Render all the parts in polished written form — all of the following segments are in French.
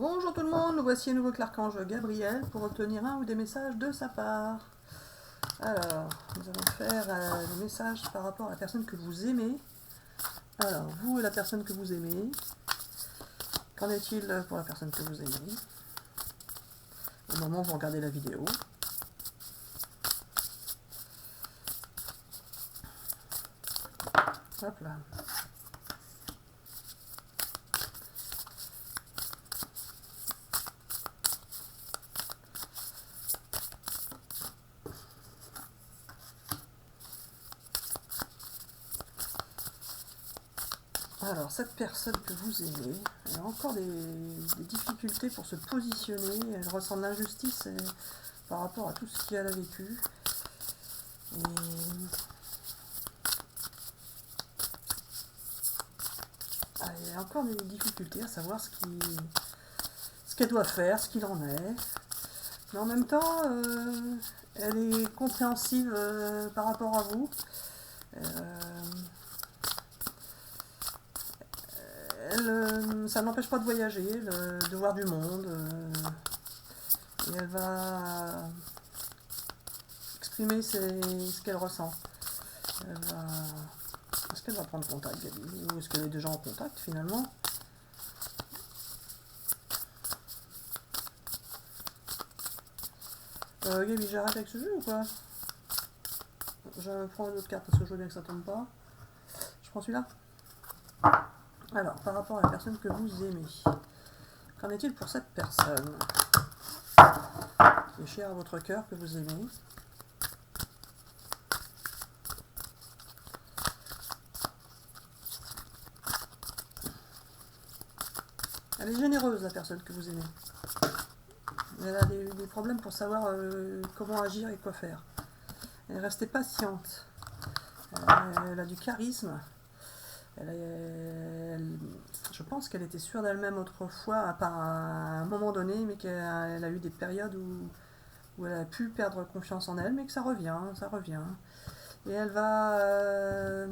Bonjour tout le monde, nous voici à nouveau avec l'archange Gabriel pour obtenir un ou des messages de sa part. Alors, nous allons faire le message par rapport à la personne que vous aimez. Alors, vous et la personne que vous aimez, qu'en est-il pour la personne que vous aimez au moment où vous regardez la vidéo? Hop là. Alors, cette personne que vous aimez, elle a encore des difficultés pour se positionner, elle ressent de l'injustice par rapport à tout ce qu'elle a vécu. Et elle a encore des difficultés à savoir ce qu'elle doit faire, ce qu'il en est. Mais en même temps, elle est compréhensive par rapport à vous. Ça n'empêche pas de voyager, de voir du monde. Et elle va exprimer ce qu'elle ressent. Est-ce qu'elle va prendre contact, Gabi? Ou est-ce qu'elle est déjà en contact finalement? Gabi, j'arrête avec ce jeu ou quoi? Je prends une autre carte parce que je veux bien que ça tombe pas. Je prends celui-là. Alors, par rapport à la personne que vous aimez, qu'en est-il pour cette personne qui est chère à votre cœur, que vous aimez? Elle est généreuse, la personne que vous aimez. Elle a des problèmes pour savoir comment agir et quoi faire. Elle est restée patiente. Elle a du charisme. Je pense qu'elle était sûre d'elle-même autrefois, à un moment donné, mais qu'elle a eu des périodes où elle a pu perdre confiance en elle, mais que ça revient. Et elle va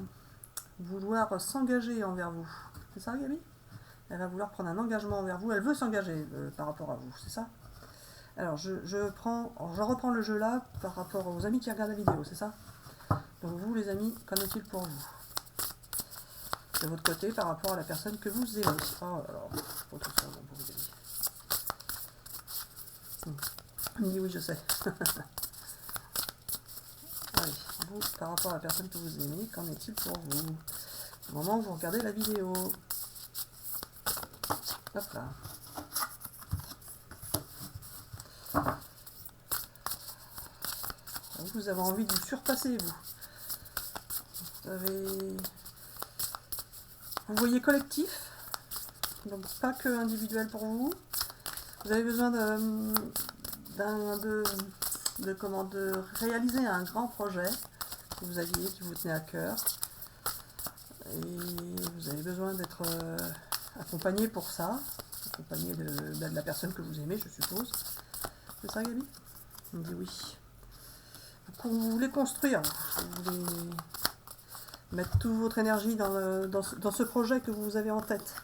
vouloir s'engager envers vous. C'est ça, Gabi? Elle va vouloir prendre un engagement envers vous. Elle veut s'engager par rapport à vous, c'est ça? Alors, je reprends le jeu là par rapport aux amis qui regardent la vidéo, c'est ça? Donc vous, les amis, qu'en est-il pour vous? De votre côté, par rapport à la personne que vous aimez. Oh, alors, pas tout ça, bon, pour vous aider. Oui, je sais. Allez, vous, par rapport à la personne que vous aimez, qu'en est-il pour vous? Au moment où vous regardez la vidéo. Hop là. Vous avez envie de vous surpasser, vous. Vous voyez collectif, donc pas que individuel pour vous. Vous avez besoin de réaliser un grand projet que vous aviez, qui vous tenait à cœur. Et vous avez besoin d'être accompagné pour ça, accompagné de la personne que vous aimez, je suppose. C'est ça, Gabi? On dit oui. Vous voulez construire, vous voulez mettre toute votre énergie dans ce projet que vous avez en tête.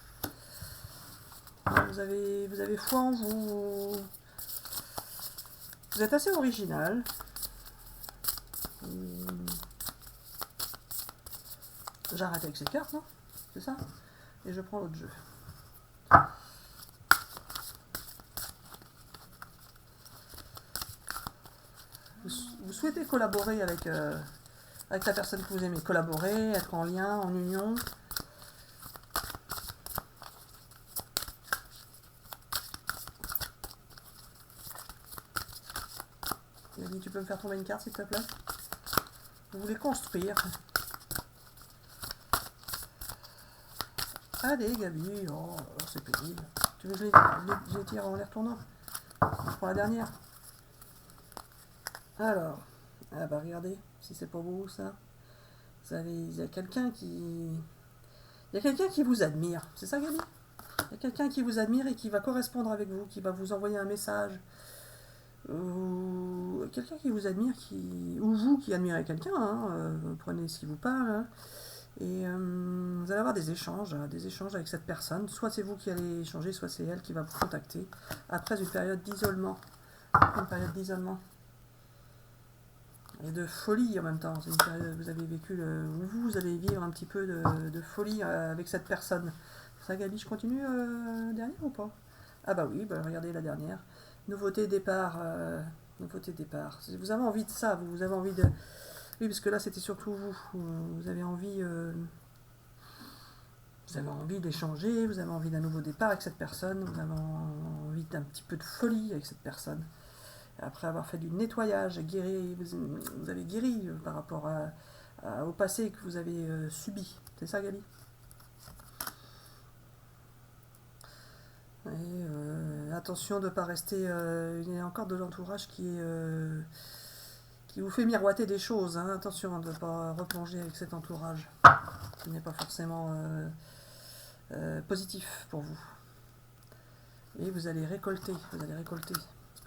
Vous avez foi en vous. Vous êtes assez original. J'arrête avec ces cartes, non? C'est ça? Et je prends l'autre jeu. Vous souhaitez collaborer avec la personne que vous aimez. Collaborer, être en lien, en union. Il a dit, tu peux me faire tomber une carte, s'il te plaît? Vous voulez construire. Allez, Gabi. Oh, c'est pénible. Tu veux que je les tire en les retournant? Je prends la dernière. Alors, ah bah regardez, si c'est pas beau ça. Il y a quelqu'un qui vous admire. C'est ça, Gabi? Il y a quelqu'un qui vous admire et qui va correspondre avec vous, qui va vous envoyer un message. Ou quelqu'un qui vous admire, ou vous qui admirez quelqu'un, hein, prenez ce qui vous parle, hein, Et vous allez avoir des échanges avec cette personne. Soit c'est vous qui allez échanger, soit c'est elle qui va vous contacter. Après une période d'isolement. Et de folie en même temps. C'est une période, vous avez vécu, vous allez vivre un petit peu de folie avec cette personne. Ça, Gabi, je continue derrière ou pas? Ah bah oui, bah regardez la dernière. Nouveauté départ. Vous avez envie de ça, vous avez envie de... Oui, parce que là, c'était surtout vous. Vous avez envie... Vous avez envie d'échanger, vous avez envie d'un nouveau départ avec cette personne, vous avez envie d'un petit peu de folie avec cette personne. Après avoir fait du nettoyage, vous avez guéri par rapport au passé que vous avez subi. C'est ça, Gabi? Et attention de ne pas rester... il y a encore de l'entourage qui vous fait miroiter des choses. Hein. Attention de ne pas replonger avec cet entourage qui n'est pas forcément positif pour vous. Et vous allez récolter ce que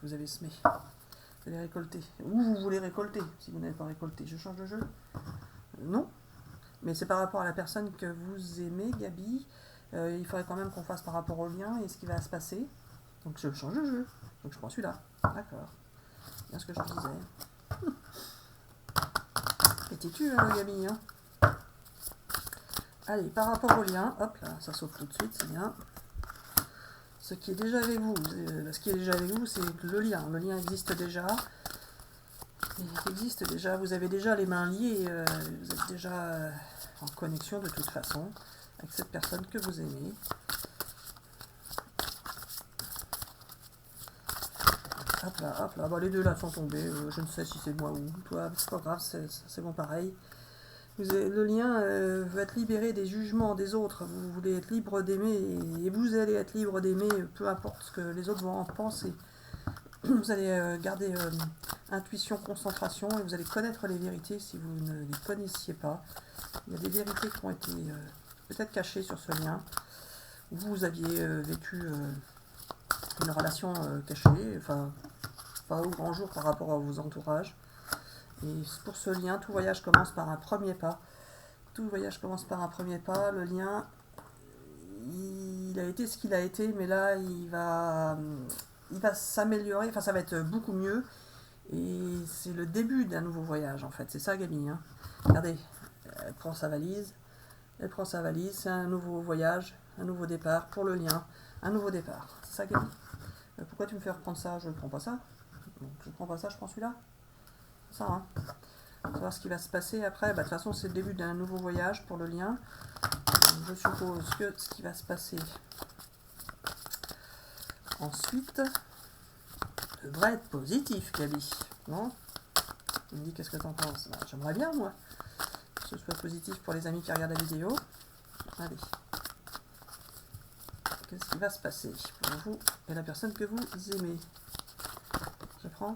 vous avez semé. Vous allez récolter. Ou vous voulez récolter, si vous n'avez pas récolté. Je change de jeu? Non. Mais c'est par rapport à la personne que vous aimez, Gabi. Il faudrait quand même qu'on fasse par rapport au lien et ce qui va se passer. Donc je change de jeu. Donc je prends celui-là. D'accord. Bien ce que je te disais. Et t'es-tu, Gabi, hein? Allez, par rapport au lien, hop là, ça saute tout de suite, c'est bien. Ce qui est déjà avec vous, c'est que le lien. Le lien existe déjà. Vous avez déjà les mains liées, vous êtes déjà en connexion de toute façon avec cette personne que vous aimez. Hop là, bah, les deux là sont tombés, je ne sais si c'est moi ou toi, c'est pas grave, c'est bon pareil. Le lien veut être libéré des jugements des autres, vous voulez être libre d'aimer et vous allez être libre d'aimer, peu importe ce que les autres vont en penser. Vous allez garder intuition, concentration et vous allez connaître les vérités si vous ne les connaissiez pas. Il y a des vérités qui ont été peut-être cachées sur ce lien. Vous aviez vécu une relation cachée, enfin pas au grand jour par rapport à vos entourages. Et pour ce lien, tout voyage commence par un premier pas. Le lien, il a été ce qu'il a été, mais là, il va s'améliorer. Enfin, ça va être beaucoup mieux. Et c'est le début d'un nouveau voyage, en fait. C'est ça, Gabi. Hein. Regardez, elle prend sa valise. C'est un nouveau voyage, un nouveau départ pour le lien. Un nouveau départ. C'est ça, Gabi. Pourquoi tu me fais reprendre ça? Je ne prends pas ça. Donc, je ne prends pas ça, je prends celui-là. Ça, hein. On va voir ce qui va se passer après. Bah, de toute façon, c'est le début d'un nouveau voyage pour le lien. Je suppose que ce qui va se passer ensuite devrait être positif, Gabi. Non? Tu me dis qu'est-ce que tu en penses? Bah, j'aimerais bien, moi, que ce soit positif pour les amis qui regardent la vidéo. Allez. Qu'est-ce qui va se passer pour vous et la personne que vous aimez? Je prends.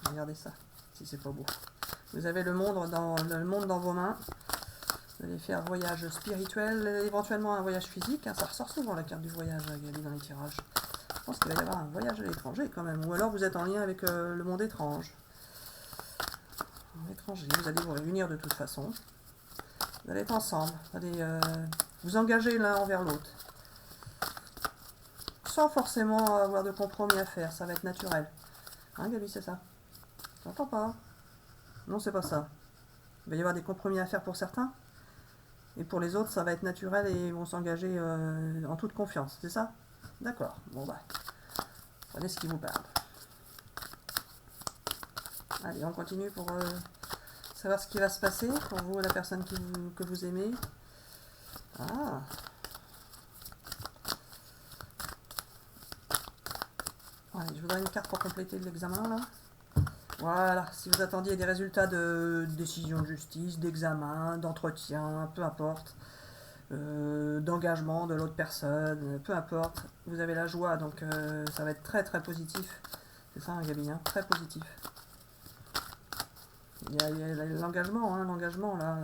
Regardez ça, si c'est pas beau. Vous avez le monde dans vos mains. Vous allez faire voyage spirituel, éventuellement un voyage physique. Hein, ça ressort souvent la carte du voyage, Gabi, dans les tirages. Je pense qu'il va y avoir un voyage à l'étranger quand même. Ou alors vous êtes en lien avec le monde étrange. Vous allez vous réunir de toute façon. Vous allez être ensemble. Vous allez vous engager l'un envers l'autre. Sans forcément avoir de compromis à faire. Ça va être naturel. Hein, Gabi, c'est ça? J'entends pas. Non, c'est pas ça. Il va y avoir des compromis à faire pour certains. Et pour les autres, ça va être naturel et ils vont s'engager en toute confiance. C'est ça? D'accord. Bon, bah. Prenez ce qui vous parle. Allez, on continue pour savoir ce qui va se passer pour vous et la personne que vous aimez. Ah. Allez, je voudrais une carte pour compléter l'examen, là. Voilà, si vous attendiez des résultats de décision de justice, d'examen, d'entretien, peu importe, d'engagement de l'autre personne, peu importe, vous avez la joie, donc ça va être très très positif. C'est ça, Gabi, hein, très positif. Il y a l'engagement, hein, là.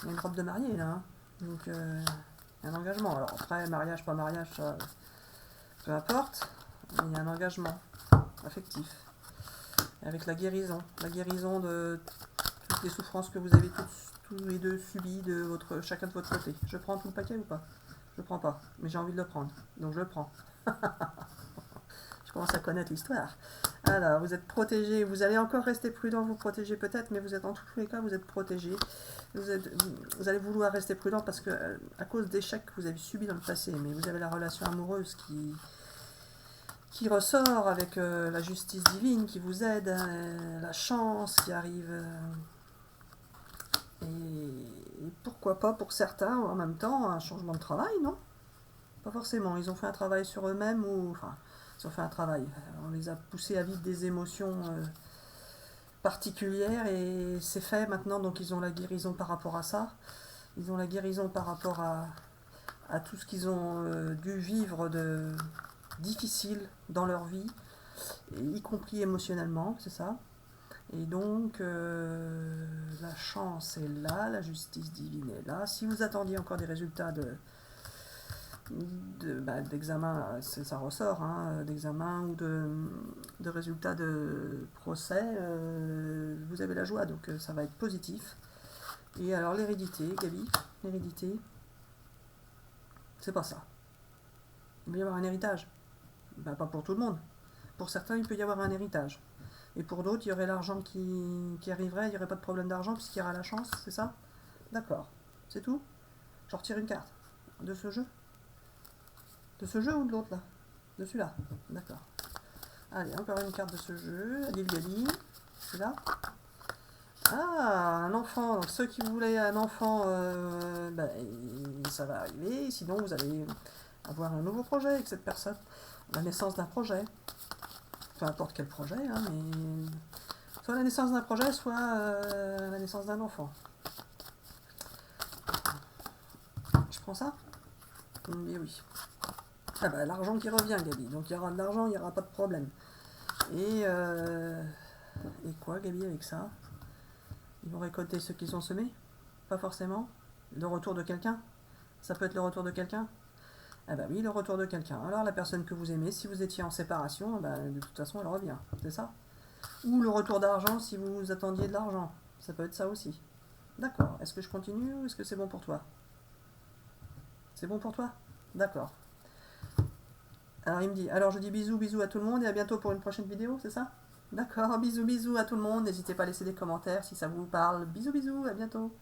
Il y a une robe de mariée, là. Hein, donc, il y a un engagement. Alors après, mariage, pas mariage, ça, peu importe, mais il y a un engagement affectif. Avec la guérison de toutes les souffrances que vous avez tous les deux subis de chacun de votre côté. Je prends tout le paquet ou pas? Je prends pas, mais j'ai envie de le prendre, donc je le prends. Je commence à connaître l'histoire. Alors, vous êtes protégé, vous allez encore rester prudent, vous protéger peut-être, mais vous êtes en tous les cas, vous êtes protégé. Vous allez vouloir rester prudent parce que à cause d'échecs que vous avez subis dans le passé, mais vous avez la relation amoureuse qui ressort avec la justice divine qui vous aide, la chance qui arrive. Et pourquoi pas pour certains, en même temps, un changement de travail, non? Pas forcément, ils ont fait un travail sur eux-mêmes ou... Enfin, ils ont fait un travail. On les a poussés à vivre des émotions particulières et c'est fait maintenant, donc ils ont la guérison par rapport à ça. Ils ont la guérison par rapport à tout ce qu'ils ont dû vivre de difficile dans leur vie, y compris émotionnellement, c'est ça. Et donc, la chance est là, la justice divine est là. Si vous attendiez encore des résultats d'examen, ça ressort, hein, d'examen ou de résultats de procès, vous avez la joie, donc ça va être positif. Et alors l'hérédité, Gabi, l'hérédité, c'est pas ça. Il va y avoir un héritage. Ben, pas pour tout le monde. Pour certains, il peut y avoir un héritage. Et pour d'autres, il y aurait l'argent qui arriverait, il n'y aurait pas de problème d'argent puisqu'il y aura la chance, c'est ça? D'accord. C'est tout? Je retire une carte. De ce jeu? De ce jeu ou de l'autre là? De celui-là. D'accord. Allez, encore une carte de ce jeu. Adil Gali. Celui-là. Ah, un enfant. Donc ceux qui voulaient un enfant, ça va arriver. Sinon, vous allez avoir un nouveau projet avec cette personne. La naissance d'un projet. Peu importe quel projet, hein, mais soit la naissance d'un projet, soit la naissance d'un enfant. Je prends ça? Oui. Ah bah l'argent qui revient, Gabi. Donc il y aura de l'argent, il n'y aura pas de problème. Et quoi, Gabi, avec ça? Ils vont récolter ce qu'ils ont semé? Pas forcément. Le retour de quelqu'un? Ça peut être le retour de quelqu'un? Ah bah oui, le retour de quelqu'un. Alors la personne que vous aimez, si vous étiez en séparation, bah, de toute façon elle revient, c'est ça? Ou le retour d'argent si vous attendiez de l'argent. Ça peut être ça aussi. D'accord. Est-ce que je continue ou est-ce que c'est bon pour toi? C'est bon pour toi? D'accord. Alors il me dit, alors je dis bisous à tout le monde et à bientôt pour une prochaine vidéo, c'est ça? D'accord, bisous à tout le monde. N'hésitez pas à laisser des commentaires si ça vous parle. Bisous, à bientôt.